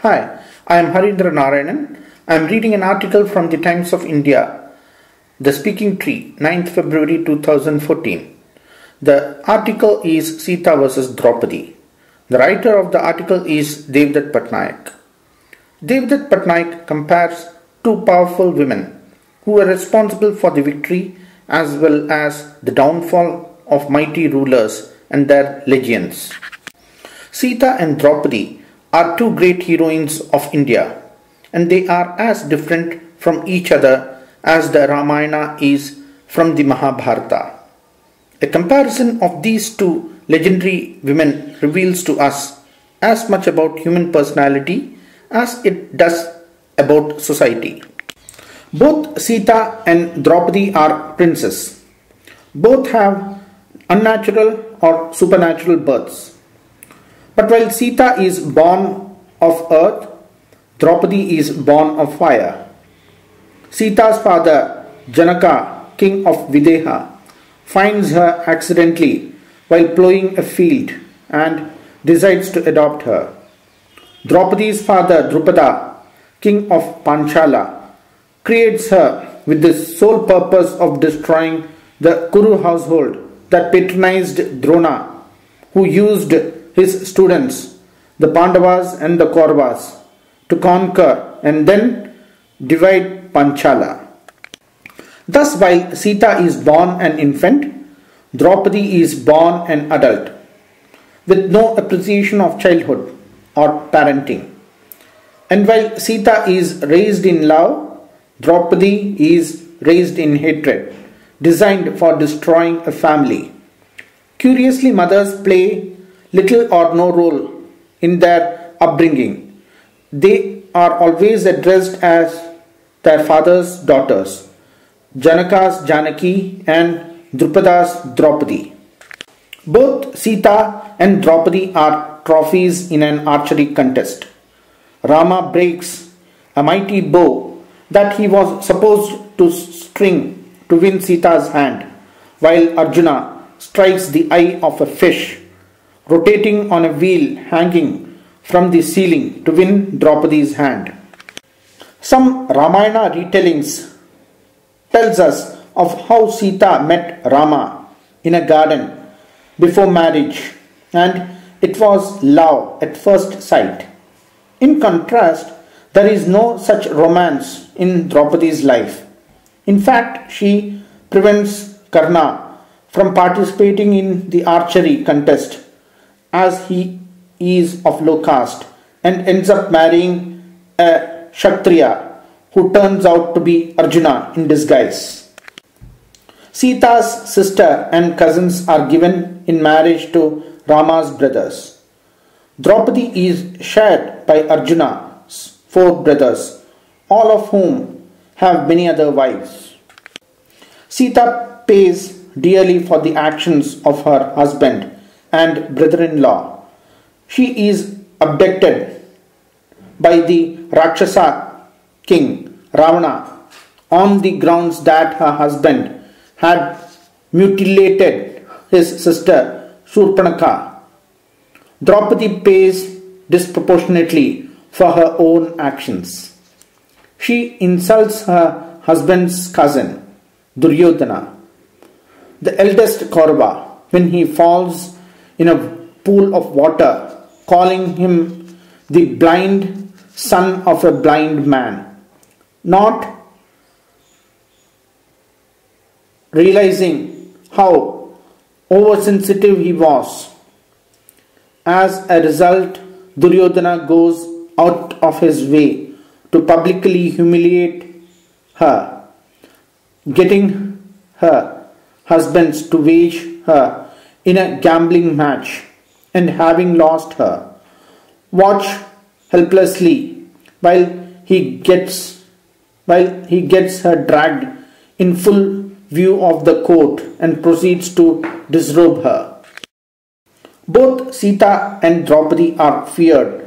Hi, I am Harindra Narayanan. I am reading an article from the Times of India, The Speaking Tree, 9th February 2014. The article is Sita versus Draupadi. The writer of the article is Devdutt Patnaik. Devdutt Patnaik compares two powerful women who were responsible for the victory as well as the downfall of mighty rulers and their legions. Sita and Draupadi are two great heroines of India, and they are as different from each other as the Ramayana is from the Mahabharata. A comparison of these two legendary women reveals to us as much about human personality as it does about society. Both Sita and Draupadi are princes. Both have unnatural or supernatural births. But while Sita is born of earth, Draupadi is born of fire. Sita's father, Janaka, king of Videha, finds her accidentally while plowing a field and decides to adopt her. Draupadi's father, Drupada, king of Panchala, creates her with the sole purpose of destroying the Kuru household that patronized Drona, who used his students, the Pandavas and the Kauravas, to conquer and then divide Panchala. Thus, while Sita is born an infant, Draupadi is born an adult, with no appreciation of childhood or parenting. And while Sita is raised in love, Draupadi is raised in hatred, designed for destroying a family. Curiously, mothers play little or no role in their upbringing. They are always addressed as their father's daughters, Janaka's Janaki and Drupada's Draupadi. Both Sita and Draupadi are trophies in an archery contest. Rama breaks a mighty bow that he was supposed to string to win Sita's hand, while Arjuna strikes the eye of a fish rotating on a wheel hanging from the ceiling to win Draupadi's hand. Some Ramayana retellings tells us of how Sita met Rama in a garden before marriage, and it was love at first sight. In contrast, there is no such romance in Draupadi's life. In fact, she prevents Karna from participating in the archery contest as he is of low caste and ends up marrying a Kshatriya who turns out to be Arjuna in disguise. Sita's sister and cousins are given in marriage to Rama's brothers. Draupadi is shared by Arjuna's four brothers, all of whom have many other wives. Sita pays dearly for the actions of her husband and brother-in-law. She is abducted by the Rakshasa king Ravana on the grounds that her husband had mutilated his sister Shurpanakha. Draupadi pays disproportionately for her own actions. She insults her husband's cousin Duryodhana, the eldest Kaurava, when he falls in a pool of water, calling him the blind son of a blind man, not realizing how oversensitive he was. As a result, Duryodhana goes out of his way to publicly humiliate her, getting her husbands to wage her in a gambling match, and having lost her, watch helplessly while he gets her dragged in full view of the court and proceeds to disrobe her. Both Sita and Draupadi are feared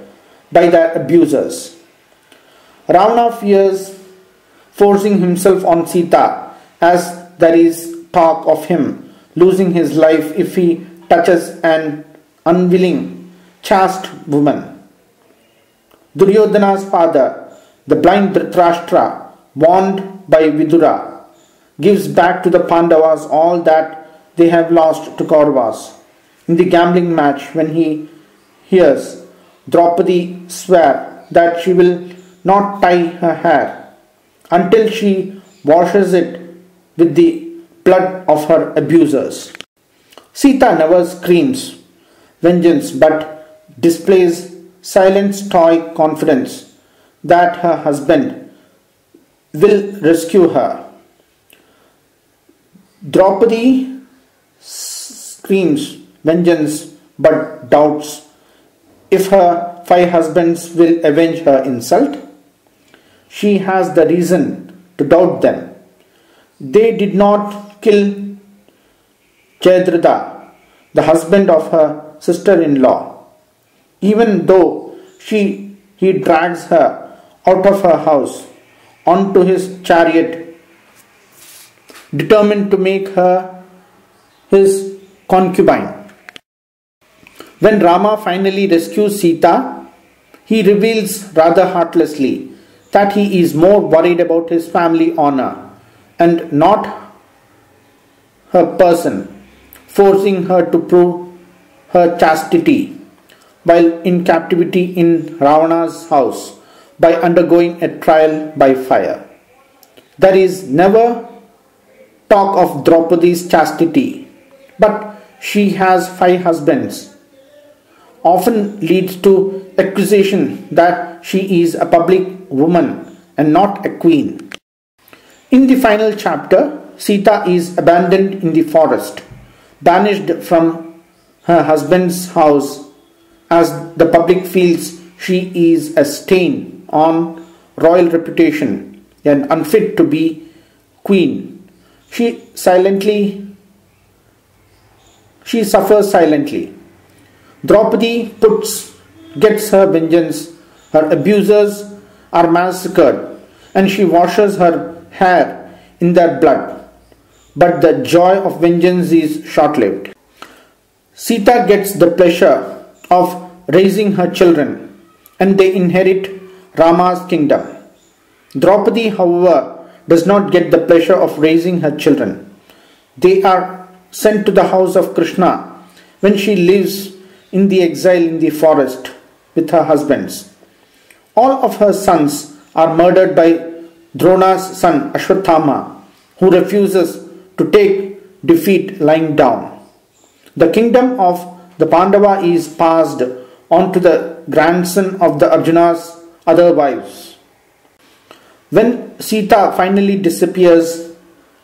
by their abusers. Ravana fears forcing himself on Sita, as there is talk of him losing his life if he touches an unwilling chaste woman. Duryodhana's father, the blind Dhritarashtra, warned by Vidura, gives back to the Pandavas all that they have lost to Kauravas. In the gambling match, when he hears Draupadi swear that she will not tie her hair until she washes it with the blood of her abusers. Sita never screams vengeance but displays silent stoic confidence that her husband will rescue her. Draupadi screams vengeance but doubts if her 5 husbands will avenge her insult. She has the reason to doubt them. They did not kill Jayadratha, the husband of her sister-in-law, even though he drags her out of her house onto his chariot, determined to make her his concubine. When Rama finally rescues Sita, he reveals rather heartlessly that he is more worried about his family honor and not her person, forcing her to prove her chastity while in captivity in Ravana's house by undergoing a trial by fire. There is never talk of Draupadi's chastity, but she has 5 husbands, often leads to accusation that she is a public woman and not a queen. In the final chapter, Sita is abandoned in the forest, banished from her husband's house as the public feels she is a stain on royal reputation and unfit to be queen. She suffers silently. Draupadi gets her vengeance. Her abusers are massacred and she washes her hair in their blood. But the joy of vengeance is short-lived. Sita gets the pleasure of raising her children and they inherit Rama's kingdom. Draupadi, however, does not get the pleasure of raising her children. They are sent to the house of Krishna when she lives in the exile in the forest with her husbands. All of her sons are murdered by Drona's son Ashwathama, who refuses to take defeat lying down. The kingdom of the Pandava is passed on to the grandson of the Arjuna's other wives. When Sita finally disappears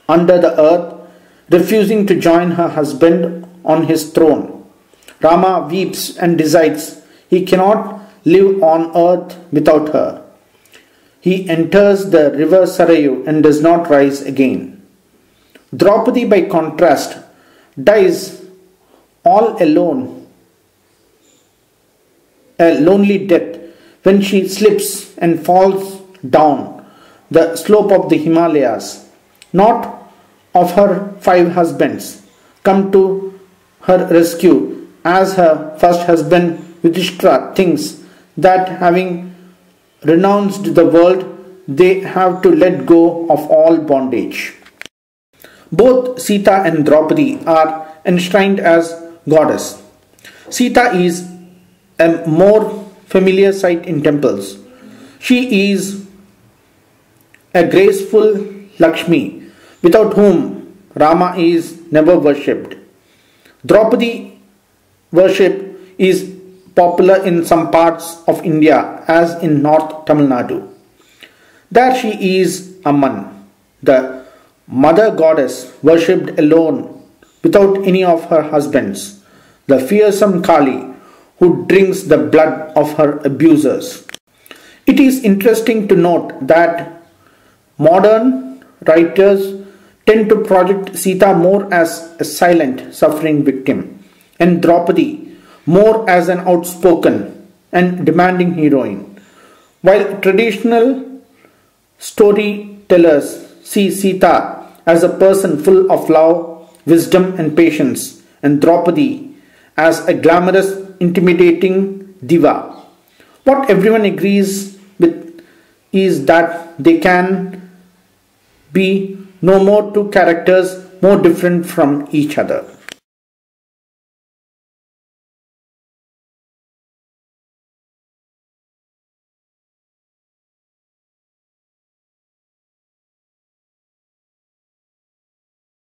under the earth, refusing to join her husband on his throne, Rama weeps and decides he cannot live on earth without her. He enters the river Sarayu and does not rise again. Draupadi, by contrast, dies all alone, a lonely death, when she slips and falls down the slope of the Himalayas. Not of her 5 husbands come to her rescue, as her first husband Yudhishthira thinks that having renounced the world, they have to let go of all bondage. Both Sita and Draupadi are enshrined as goddess. Sita is a more familiar sight in temples. She is a graceful Lakshmi, without whom Rama is never worshipped. Draupadi worship is popular in some parts of India, as in North Tamil Nadu. There she is Amman, the mother goddess worshipped alone without any of her husbands, the fearsome Kali who drinks the blood of her abusers. It is interesting to note that modern writers tend to project Sita more as a silent, suffering victim and Draupadi more as an outspoken and demanding heroine, while traditional storytellers see Sita as a person full of love, wisdom and patience, and Draupadi as a glamorous, intimidating diva What everyone agrees with is that they can be no more two characters more different from each other.